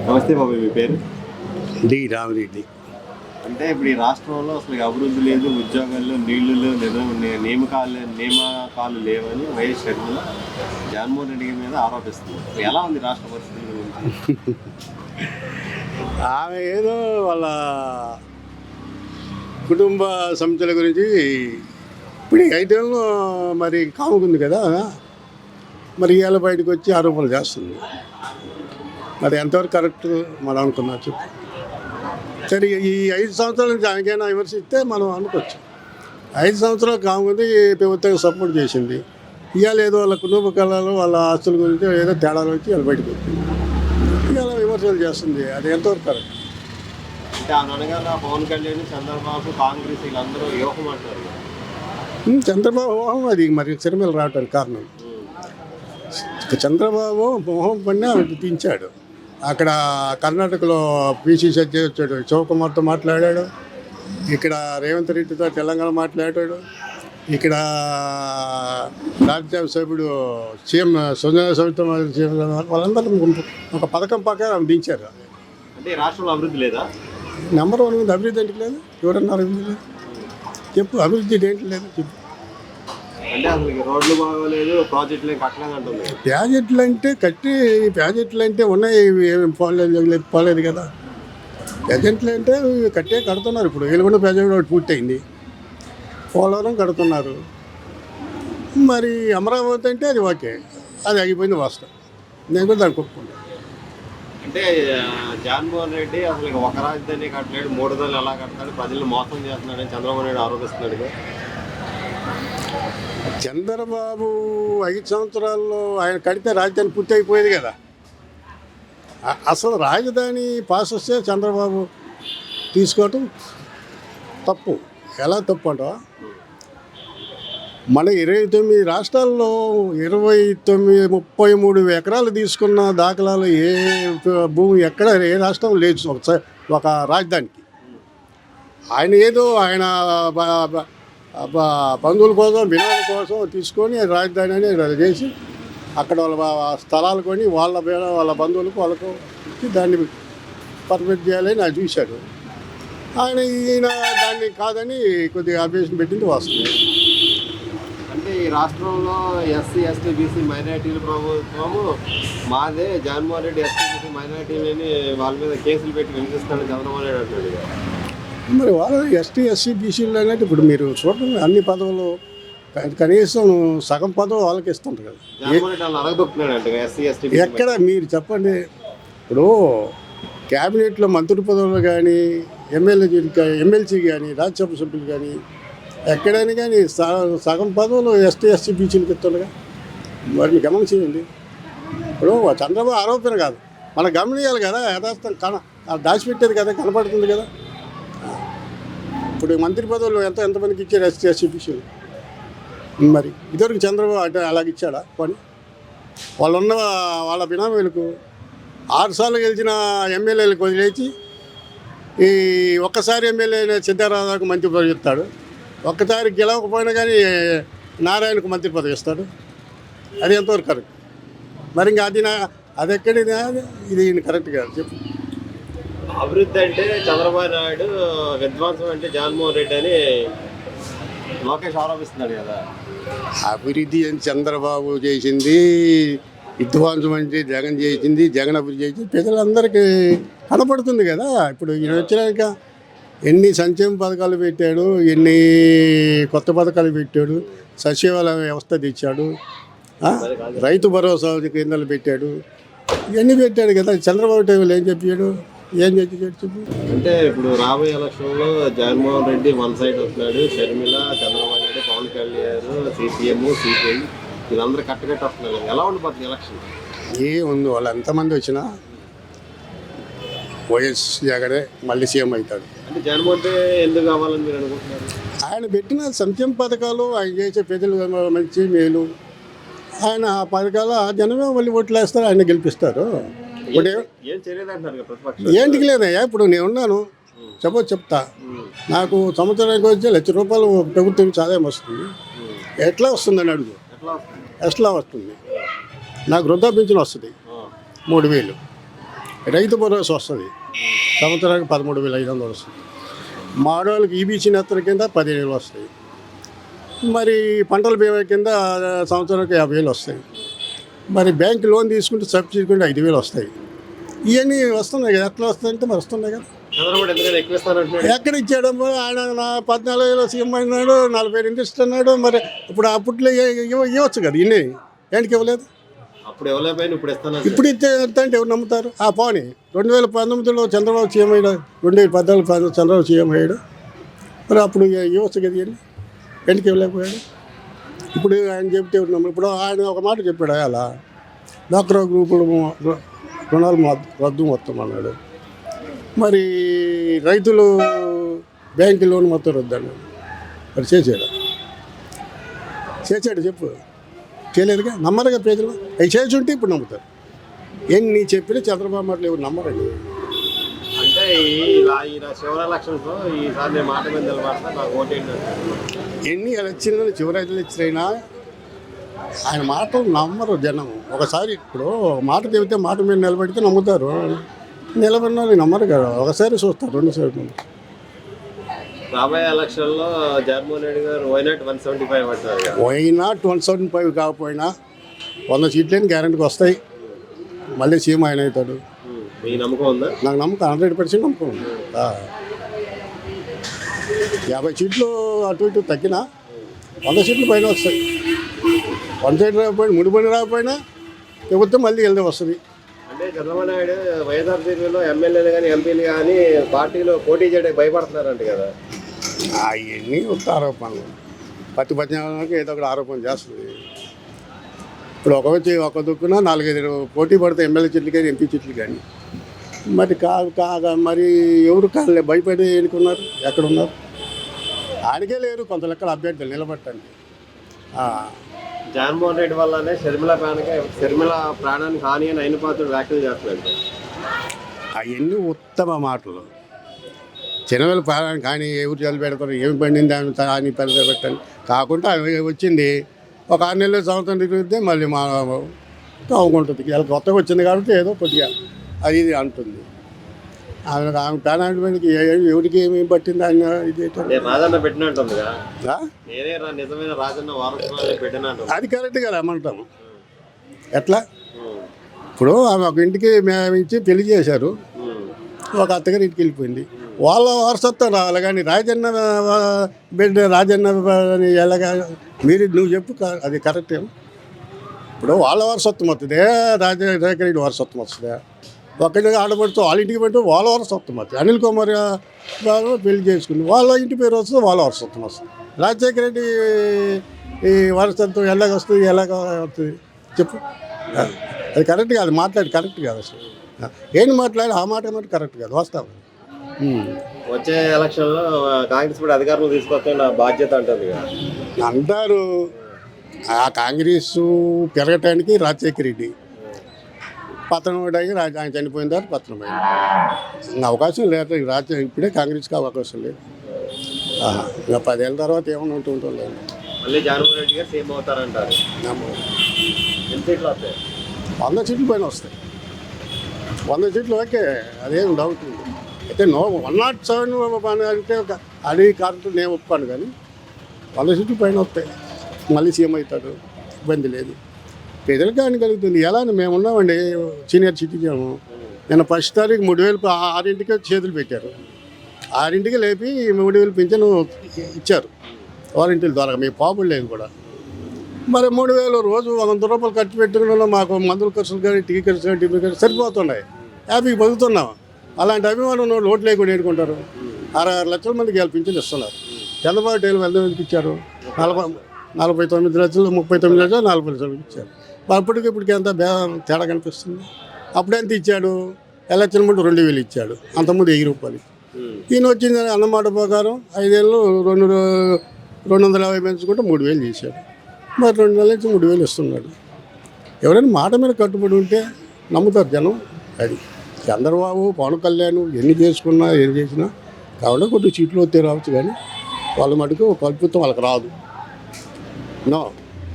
నమస్తే బాబు, మీ పేరు? డి రామిరెడ్డి. అంటే ఇప్పుడు ఈ రాష్ట్రంలో అసలు అభివృద్ధి లేదు, ఉద్యోగాల్లో నీళ్లు నియామకాలు లేవని వైఎస్ షర్మిల జగన్మోహన్ రెడ్డి మీద ఆరోపిస్తున్నారు. ఎలా ఉంది రాష్ట్ర పరిస్థితుల గురించి? ఆమె ఏదో వాళ్ళ కుటుంబ సమస్యల గురించి ఇప్పుడు ఈ 5 ఏళ్ళలో మరి కాముకుంది కదా, మరి ఇవాళ బయటకు వచ్చి ఆరోపణలు చేస్తుంది. మరి ఎంతవరకు కరెక్ట్ మనం అనుకున్నాం చెప్పు. సరే, ఈ 5 సంవత్సరాల నుంచి ఆయనకైనా విమర్శిస్తే మనం అనుకోవచ్చు. 5 సంవత్సరాలు కాముంది ప్రభుత్వం సపోర్ట్ చేసింది. ఇవాళ ఏదో వాళ్ళ కుటుంబ కళలు వాళ్ళ ఆస్తుల గురించి ఏదో తేడాలు వచ్చి వాళ్ళు బయటకు వచ్చింది. ఇవాళ విమర్శలు చేస్తుంది. అది ఎంతవరకు కరెక్ట్? అంటే అనగా పవన్ కళ్యాణ్, చంద్రబాబు, కాంగ్రెస్ వీళ్ళందరూ వ్యూహం అంటారు. చంద్రబాబు మోహం అది మరి సిరిమల రావడానికి కారణం. చంద్రబాబు మోహం పడినా దించాడు. అక్కడ కర్ణాటకలో పిసిసి అధ్యక్షుడు శివకుమార్తో మాట్లాడాడు, ఇక్కడ రేవంత్ రెడ్డితో తెలంగాణ మాట్లాడాడు, ఇక్కడ రాజ్యసభ సభ్యుడు సీఎం సుజనా సభ్యుతో వాళ్ళందరూ ఒక పథకం ప్రకారం దించారు. అంటే రాష్ట్రంలో అభివృద్ధి లేదా? నెంబర్ 1 ఉంది. అభివృద్ధి ఏంటి లేదు? ఎవరన్నారు అభివృద్ధి లేదు? చెప్పు, అభివృద్ధి ఏంటి లేదు చెప్పు. అంటే అసలు రోడ్లు బాగోలేదు, ప్రాజెక్టులు కట్టలేదు అంటుంది. ప్రాజెక్టులు అంటే ఉన్నాయి, ఏమి పోలేదు కదా. ప్రాజెక్టులు అంటే కడుతున్నారు. ఇప్పుడు వెలుగొండ ప్రాజెక్టు ఒకటి పూర్తయింది, పోలవరం కడుతున్నారు. మరి అమరావతి అంటే అది ఓకే, అది ఆగిపోయింది వాస్తవం. నేను కూడా దాన్ని ఒప్పుకుంటాను. అంటే జగన్మోహన్ రెడ్డి అసలు ఒక రాజధాని కట్టలేడు, 3 దళాలు ఎలా కడతాడు, ప్రజలు మోసం చేస్తున్నాడని చంద్రబాబు నాయుడు ఆరోపిస్తున్నాడు. చంద్రబాబు 5 సంవత్సరాల్లో ఆయన కడితే రాజధాని పూర్తి అయిపోయేది కదా. అసలు రాజధాని పాస్ వస్తే చంద్రబాబు తీసుకోవటం తప్పు. ఎలా తప్పు అంటావా? మన 29 రాష్ట్రాల్లో 33 ఎకరాలు తీసుకున్న దాఖలాలు ఏ భూమి ఎక్కడ ఏ రాష్ట్రం లేదు ఒక రాజధానికి. ఆయన ఏదో ఆయన బంధువుల కోసం వినోదం కోసం తీసుకొని రాజధాని అని చేసి అక్కడ వాళ్ళ స్థలాలు కొని వాళ్ళ బంధువులకు వాళ్ళకు ఇచ్చి దాన్ని పర్మిట్ చేయాలని ఆయన చూశాడు. ఈయన దాన్ని కాదని కొద్దిగా అభ్యర్థన పెట్టింది వస్తుంది. అంటే ఈ రాష్ట్రంలో ఎస్సీ, ఎస్టీ, బీసీ మైనారిటీల ప్రభుత్వము మాదే, జగన్మోహన్ రెడ్డి ఎస్సీ, బీసీ మైనారిటీలని వాళ్ళ మీద కేసులు పెట్టి వినిపిస్తాడని చంద్రబాబు నాయుడు అంటాడు. మరి వాళ్ళు ఎస్సీ, బీసీలు అనేది ఇప్పుడు మీరు చూడండి, అన్ని పదవులు కనీసం సగం పదవి వాళ్ళకి ఇస్తుంటారు కదా. ఎక్కడ మీరు చెప్పండి. ఇప్పుడు క్యాబినెట్లో మంత్రి పదవులు కానీ, ఎమ్మెల్సీ కానీ, రాజ్యసభ సభ్యులు కానీ, ఎక్కడైనా కానీ సగం పదవులు ఎస్సీ, బీసీలకు ఇస్తుండగా వాటిని గమనించేయండి. ఇప్పుడు చంద్రబాబు ఆరోపణ కాదు, మనం గమనించాలి కదా. యథార్థం దాచిపెట్టేది కదా, కనపడుతుంది కదా. ఇప్పుడు మంత్రి పదవులు ఎంతమందికి ఇచ్చారు ఎస్సీ, బీసీలు? మరి ఇదివరకు చంద్రబాబు అంటే అలాగ ఇచ్చాడా? పని వాళ్ళ బినామీలకు 6 సార్లు గెలిచిన ఎమ్మెల్యేలకు వదిలేసి ఈ ఒక్కసారి ఎమ్మెల్యే అయిన సిద్ధారామకు మంత్రి పదవి ఇస్తాడు, ఒక్కసారి గెలవకపోయినా కానీ నారాయణకు మంత్రి పదవి ఇస్తాడు. అది ఎంతవరకు కరెక్ట్? మరి ఇంకా అది ఎక్కడి ఇది కరెక్ట్ కాదు చెప్పు. అభివృద్ధి అంటే చంద్రబాబు నాయుడు, విధ్వంసం అంటే జగన్మోహన్ రెడ్డి అని లోకేష్ ఆరోపిస్తున్నాడు కదా. అభివృద్ధి అని చంద్రబాబు చేసింది, విధ్వంసం అంటే జగన్ చేసింది, జగన్ అభివృద్ధి చేసింది ప్రజలందరికీ కనపడుతుంది కదా. ఇప్పుడు ఈయన వచ్చినాక ఎన్ని సంక్షేమ పథకాలు పెట్టాడు, ఎన్ని కొత్త పథకాలు పెట్టాడు, సచివాలయ వ్యవస్థ తెచ్చాడు, రైతు భరోసా కేంద్రాలు పెట్టాడు, ఇవన్నీ పెట్టాడు కదా. చంద్రబాబు టైంలో ఏం చెప్పాడు? చెప్పు. అంటే ఇప్పుడు రాబోయే ఎలక్షన్లో జగన్మోహన్ రెడ్డి 1 సైడ్ వస్తున్నాడు, షర్మిల, చంద్రబాబు నాయుడు, పవన్ కళ్యాణ్, సిపిఎం, సిపిఐ వీళ్ళందరూ కట్టగట్టి వస్తున్నారు. ఎలా ఉండిపోతుంది ఎలక్షన్? ఏముంది, వాళ్ళు ఎంతమంది వచ్చినా వైఎస్ జగనే మళ్ళీ సీఎం అవుతాడు. అంటే జగన్మోహన్ రెడ్డి ఎందుకు కావాలని మీరు అనుకుంటున్నారు? ఆయన పెట్టిన సంక్షేమ పథకాలు, ఆయన చేసే ప్రజలు మంచి మేలు, ఆయన ఆ పథకాలు జనమే మళ్ళీ ఓట్లు వేస్తారు, ఆయన గెలిపిస్తారు. ఇప్పుడు ఏంటికి లేదయ్యా. ఇప్పుడు నేను ఉన్నాను, చెప్తా, నాకు సంవత్సరానికి వచ్చి ₹1,00,000 ప్రభుత్వం ఆదాయం వస్తుంది. ఎట్లా వస్తుందని అడుగు. ఎట్లా వస్తుంది? నాకు వృద్ధా పింఛన్ వస్తుంది 3,000. రైతు భరోసా వస్తుంది, సంవత్సరానికి 13,500 వస్తుంది. మాడవాళ్ళకి ఈబీసీ నేతల కింద 15,000 వస్తాయి. మరి పంటల బీమా కింద సంవత్సరానికి 50,000 వస్తాయి. మరి బ్యాంక్ లోన్ తీసుకుంటే సబ్సిడీ కింద 5,000 వస్తాయి. ఇవన్నీ వస్తున్నాయి కదా. ఎట్లా వస్తాయంటే మరి వస్తున్నాయి కదా. చంద్రబాబు ఎందుకని ఎక్కువ ఇస్తానంటున్నాడు? ఎక్కడ ఇచ్చాడు? ఆయన 14,000 సీఎం అన్నాడు, 40,000 ఇంట్రెస్ట్ అన్నాడు. మరి ఇప్పుడు అప్పట్లో ఇవ్వచ్చు కదా. ఇన్ని ఏంటికి ఇవ్వలేదు? అప్పుడు ఇవ్వలేకపోయినా ఇప్పుడు ఇస్తాను. ఇప్పుడు ఇస్తే ఎంత అంటే ఎవరు నమ్ముతారు? ఆ పోనీ 2019లో చంద్రబాబు సీఎం అయ్యాడు, 2014 చంద్రబాబు సీఎం అయ్యాడు. మరి అప్పుడు ఇవ్వచ్చు కదా. ఇవన్నీ ఎందుకు ఇవ్వలేకపోయాడు? ఇప్పుడు ఆయన చెప్తే ఉన్నాం. ఇప్పుడు ఆయన ఒక మాట చెప్పాడు, అలా డాక్టర్ గ్రూపులు రుణాలు రద్దు మొత్తం అన్నాడు. మరి రైతులు బ్యాంకు లోన్ మొత్తం రద్దు అన్నాడు. మరి చేసాడు చెప్పు. చేయలేదుగా, నమ్మరుగా ప్రజలు. అవి చేసి ఉంటే ఇప్పుడు నమ్ముతారు. ఎన్ని చెప్పినా చంద్రబాబు మాటలు ఎవరు నమ్మరండి. అంటే ఈ చివరి ఎలక్షన్స్లో ఈసారి నేను మాట మీద నిలబడతా, నాకు ఓటేంటి ఎన్ని ఎలక్షన్ చివరి ఎలక్షన్ ఆయన మాటలు నమ్మరు జనం. ఒకసారి ఇప్పుడు మాట చెబితే మాట మీద నిలబడితే నమ్ముతారు. నిలబడిన వాళ్ళు నమ్మరు కదా. ఒకసారి చూస్తారు, రెండుసార్లు. రాబోయే ఎలక్షన్లో జగన్మోహన్ రెడ్డి గారు వైనాట్ 175 అంటారు. వైనాట్ 175 కాకపోయినా 100 సీట్లేని గ్యారెంటీకి వస్తాయి. మళ్ళీ సీఎం ఆయన అవుతాడు. మీ నమ్మకం ఉందా? నాకు నమ్మకం 100% నమ్మకం ఉంది. 50 సీట్లు అటు ఇటు తగ్గినా 100 సీట్లు పైన వస్తాయి. 1 సైడ్ రాకపోయినా, ముడిపడి రాకపోయినా ప్రభుత్వం మళ్ళీ వెళ్తే వస్తుంది. అంటే చంద్రబాబు నాయుడు వైఎస్ఆర్సీపీలో ఎమ్మెల్యేలు కానీ ఎంపీలు కానీ పార్టీలో పోటీ చేయడానికి భయపడుతున్నారంట కదా. అవన్నీ ఉత్త ఆరోపణలు. ప్రతి పద్నాలుగు ఏదో ఒకటి ఆరోపణ చేస్తుంది. ఇప్పుడు ఒక దుక్కున 4-5 పోటీ పడతాయి, ఎమ్మెల్యే సీట్లు కానీ ఎంపీ సీట్లు కానీ. మరి కాగా మరి ఎవరు కాలే భయపడి ఎన్నుకున్నారు? ఎక్కడున్నారు? ఆడికే లేరు కొంత లెక్కల అభ్యర్థులు నిలబట్టండి. జగన్మోహన్ రెడ్డి వల్లనే షర్మిల ప్రాణానికి హాని అని అయినపాత్రుడు వ్యాఖ్యలు చేస్తున్నాడు. అవన్నీ ఉత్తమ మాటలు. చిన్నవేళ ప్రాణానికి కానీ ఎవరు చదువు పెడతారు, ఏమి పండింది దాని హాని పెట్టండి కాకుండా వచ్చింది ఒక 6 నెలలు సంవత్సరం తిరిగితే మళ్ళీ మా కావుకుంటుంది. ఇలా కొత్తగా వచ్చింది కాబట్టి ఏదో కొద్దిగా అది ఇది అంటుంది. ఆమె ప్రాణానికి ఎవరికి ఏమి పట్టింది ఆయన ఇది రాజన్న పెట్టినట్టుందిగా. నేనే నిజమైన రాజన్న వారసురాలు పెట్టిన అది కరెక్ట్ కదా అమ్మంటాము. ఎట్లా ఇప్పుడు ఆమె ఒక ఇంటికి మేము ఇచ్చి పెళ్లి చేశారు, ఒక అత్తగారి ఇంటికి వెళ్ళిపోయింది. వాళ్ళ వారసత్వం రావాలి కానీ రాజన్న బిడ్డ రాజన్న అని ఎలాగా నువ్వు చెప్పు. అది కరెక్ట్ ఏమో. ఇప్పుడు వాళ్ళ వారసత్వం వస్తుంది, రాజశేఖర రెడ్డి వారసత్వం వస్తుంది. ఒక్కటి ఆడపడుతూ వాళ్ళ ఇంటికి పెట్టి వాళ్ళ వారసత్వం వస్తుంది. అనిల్ కుమార్ గారు పెళ్లి చేసుకుంది, వాళ్ళ ఇంటి పేరు వస్తుంది, వాళ్ళ వారసత్వం వస్తుంది. రాజశేఖర రెడ్డి ఈ వారసత్వం ఎలాగ వస్తుంది, ఎలాగ వస్తుంది చెప్పు. అది కరెక్ట్ కాదు, మాట్లాడి కరెక్ట్ కాదు అసలు. ఏంటి మాట్లాడి ఆ మాట కరెక్ట్ కాదు, వాస్తవం. వచ్చే ఎలక్షన్లో కాంగ్రెస్ పార్టీ అధికారులు తీసుకొస్తే నా బాధ్యత అంటుంది అంటారు. ఆ కాంగ్రెస్ పెరగటానికి రాజశేఖర రెడ్డి పతనం అయ్యి ఆయన చనిపోయిన తర్వాత పతనం అయింది. అవకాశం లేదు ఇప్పుడే కాంగ్రెస్కి అవకాశం లేదు. ఇంకా 10 ఏళ్ళ తర్వాత ఏమన్నా ఉంటుందో లేదు. మళ్ళీ జగన్మోహన్ రెడ్డి గారు సీఎం అవుతారంటారు. 100 సీట్లు పైన వస్తాయి. 100 సీట్లు ఓకే, అదేం డౌట్ ఉంది. అయితే 107 అంటే అది కరెక్ట్ నేను ఒప్పుకోను కానీ 100 సీట్లు పైన వస్తాయి. మళ్ళీ సీఎం అవుతాడు, ఇబ్బంది లేదు. ప్రజలకు కానీ కలుగుతుంది. ఎలా మేము ఉన్నామండి సీనియర్ సిటిజన్. నేను ఫస్ట్ తారీఖు 3,000 6ంటికే చేతులు పెట్టారు. 6ంటికి లేపి 3,000 పింఛను ఇచ్చారు వాలంటీర్ల ద్వారా. మీ పాపులు లేదు కూడా. మరి 3,000 రోజు 100 రూపాయలు ఖర్చు పెట్టుకున్న మాకు మందుల ఖర్చులు కానీ టీ ఖర్చు కానీ టిఫిన్ ఖర్చు సరిపోతున్నాయి. హ్యాపీకి బతుకుతున్నాం. అలాంటి అభిమానం ఓట్లు లేకుండా ఏడుకుంటారు. 6 లక్షల మందికి పింఛను ఇస్తున్నారు. చంద్రబాబు టైలు ఎంతమందికి ఇచ్చారు? 49 లక్షలు, 39 లక్షలు, 40 లక్షలకు ఇచ్చారు. ఇప్పటికి ఎంత తేడా కనిపిస్తుంది. అప్పుడెంత ఇచ్చాడు? ఎలక్షన్ ముందు 2,000 ఇచ్చాడు, అంతకుముందు 1000 రూపాయలు. ఈయన వచ్చింది అన్నమాట ప్రకారం 5 ఏళ్ళు 250 పెంచుకుంటే 3,000 చేశాడు. మరి 2 నెలల నుంచి 3,000 ఇస్తున్నాడు. ఎవరైనా మాట మీద కట్టుబడి ఉంటే నమ్ముతారు జనం. అది చంద్రబాబు, పవన్ కళ్యాణ్ ఎన్ని చేసుకున్నా ఏం చేసినా కాబట్టి కొద్దిగా సీట్లు వస్తే రావచ్చు కానీ వాళ్ళ మటుకు కల్పితం వాళ్ళకి రాదు. నో.